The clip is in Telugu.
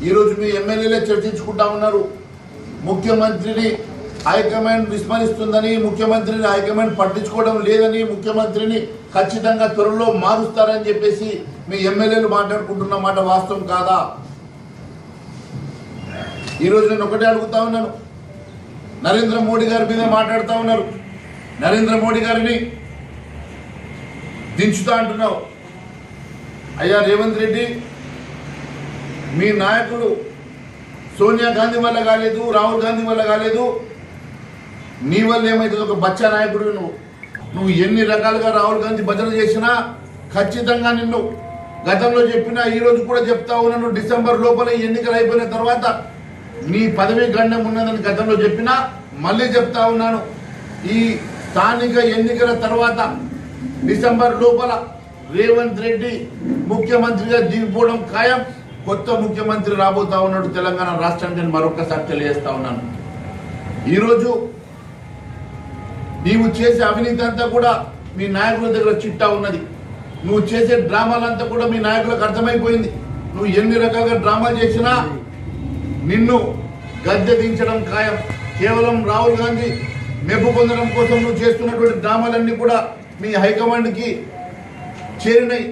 ఈరోజు మీ ఎమ్మెల్యేలే చర్చించుకుంటా ఉన్నారు. ముఖ్యమంత్రిని హైకమాండ్ విస్మరిస్తుందని, ముఖ్యమంత్రిని హైకమాండ్ పట్టించుకోవడం లేదని, ముఖ్యమంత్రిని ఖచ్చితంగా త్వరలో మారుస్తారని చెప్పేసి మీ ఎమ్మెల్యేలు మాట్లాడుకుంటున్న మాట వాస్తవం కాదా? ఈరోజు నేను ఒకటే అడుగుతా ఉన్నాను. నరేంద్ర మోడీ గారి మీద మాట్లాడుతూ ఉన్నారు. నరేంద్ర మోడీ గారిని దించుతా అంటున్నావు. అయ్యా రేవంత్ రెడ్డి, మీ నాయకుడు సోనియా గాంధీ వల్ల కాలేదు, రాహుల్ గాంధీ వల్ల కాలేదు, నీ వల్ల ఏమైతుంది? ఒక బచ్చా నాయకుడు నువ్వు ఎన్ని రకాలుగా రాహుల్ గాంధీ భజన చేసినా ఖచ్చితంగా నిన్ను గతంలో చెప్పినా ఈరోజు కూడా చెప్తా ఉన్నాను. డిసెంబర్ లోపల ఎన్నికలు అయిపోయిన తర్వాత నీ పదవీ గండం ఉన్నదని గతంలో చెప్పినా మళ్ళీ చెప్తా ఉన్నాను. ఈ స్థానిక ఎన్నికల తర్వాత డిసెంబర్ లోపల రేవంత్ రెడ్డి ముఖ్యమంత్రిగా దిగిపోవడం ఖాయం. కొత్త ముఖ్యమంత్రి రాబోతా ఉన్నాడు తెలంగాణ రాష్ట్రానికి. నేను మరొకసారి తెలియజేస్తా ఉన్నాను. ఈరోజు నీవు చేసే అవినీతి అంతా కూడా మీ నాయకుల దగ్గర చిట్టా ఉన్నది. నువ్వు చేసే డ్రామాలంతా కూడా మీ నాయకులకు అర్థమైపోయింది. నువ్వు ఎన్ని రకాలుగా డ్రామాలు చేసినా నిన్ను గద్దె దించడం ఖాయం. కేవలం రాహుల్ గాంధీ మెప్పు పొందడం కోసం నువ్వు చేస్తున్నటువంటి డ్రామాలన్నీ కూడా మీ హైకమాండ్కి చేరినాయి.